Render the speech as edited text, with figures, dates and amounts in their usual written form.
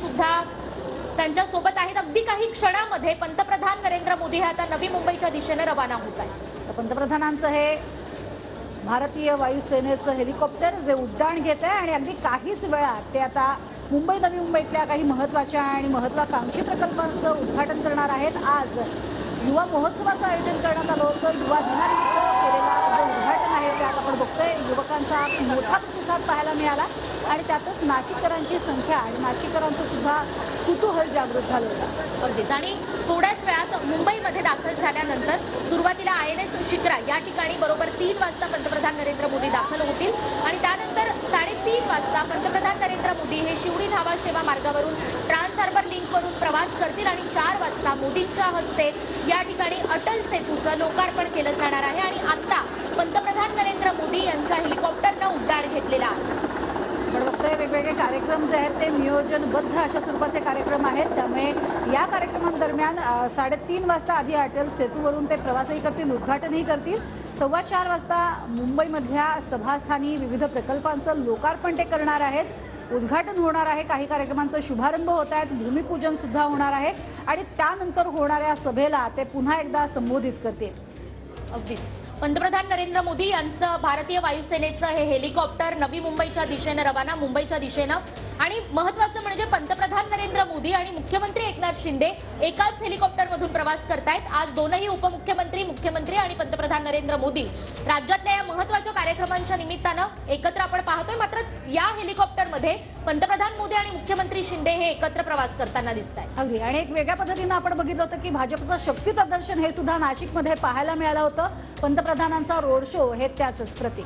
सुद्धा त्यांच्या सोबत आहेत। अगदी काही क्षणामध्ये पंतप्रधान नरेंद्र मोदी हे आता नवी मुंबईच्या दिशेने रवाना होत आहेत। पंतप्रधानांचं हे भारतीय वायुसेनेचं हेलिकॉप्टर जे उड्डाण घेत आहे आणि अगदी काहीच वेळात ते आता नवी मुंबईतल्या काही महत्त्वाच्या आणि महत्त्वाकांक्षी प्रकल्पांचं उद्घाटन करणार आहेत। आज युवा महोत्सवाचं आयोजन करण्यात आलं होतं। युवा दिनानिमित्त केलेला जे उद्घाटन आहे त्यात आपण बघतोय युवकांचा मोठा प्रतिसाद पाहायला मिळाला आणि त्यातच नाशिककरांची संख्या आणि नाशिककरांचं सुद्धा कुतूहल जागृत झालं होतं। अगदीच आणि थोड्याच वेळात मुंबईमध्ये दाखल झाल्यानंतर सुरुवातीला INS शिक्रा या ठिकाणी बरोबर 3 वाजता पंतप्रधान नरेंद्र मोदी दाखल होतील आणि त्यानंतर 3:30 वाजता पंतप्रधान नरेंद्र मोदी हे शिवडी धावा सेवा मार्गावरून ट्रान्स हार्बर लिंकवरून प्रवास करतील आणि 4 वाजता मोदींच्या हस्ते या ठिकाणी अटल सेतूचं लोकार्पण केलं जाणार आहे। आणि आता पंतप्रधान नरेंद्र मोदी यांच्या हेलिकॉप्टरनं उड्डाण घेतलेलं आहे। आपण बघतोय वेगवेगळे कार्यक्रम जे आहेत ते नियोजनबद्ध अशा स्वरूपाचे कार्यक्रम आहेत। त्यामुळे या कार्यक्रमांदरम्यान 3:30 वाजता आधी अटल सेतूवरून ते प्रवासही करतील, उद्घाटनही करतील। 4:15 वाजता मुंबईमधल्या सभास्थानी विविध प्रकल्पांचं लोकार्पण ते करणार आहेत, उद्घाटन होणार आहे, काही कार्यक्रमांचा शुभारंभ होत आहेत, भूमिपूजन सुद्धा होणार आहे आणि त्यानंतर होणाऱ्या सभेला ते पुन्हा एकदा संबोधित करतील। अगदीच पंतप्रधान नरेंद्र मोदी यांचं भारतीय वायुसेनेचं हे हेलिकॉप्टर नवी मुंबईच्या दिशेने रवाना, मुंबईच्या दिशेनं। आणि महत्त्वाचं म्हणजे पंतप्रधान नरेंद्र मोदी आणि मुख्यमंत्री एकनाथ शिंदे एकाच हेलिकॉप्टरमधून प्रवास करतायत। आज दोनही उपमुख्यमंत्री, मुख्यमंत्री आणि पंतप्रधान नरेंद्र मोदी राज्यातल्या या महत्त्वाच्या कार्यक्रमांच्या निमित्तानं एकत्र आपण पाहतोय। मात्र या हेलिकॉप्टरमध्ये पंतप्रधान मोदी आणि मुख्यमंत्री शिंदे हे एकत्र प्रवास करताना दिसतायत। अगदी आणि एक वेगळ्या पद्धतीनं आपण बघितलं होतं की भाजपचं शक्ती प्रदर्शन हे सुद्धा नाशिकमध्ये पाहायला मिळालं होतं। पंतप्रधानांचा रोड शो हे त्याचंच प्रतीक।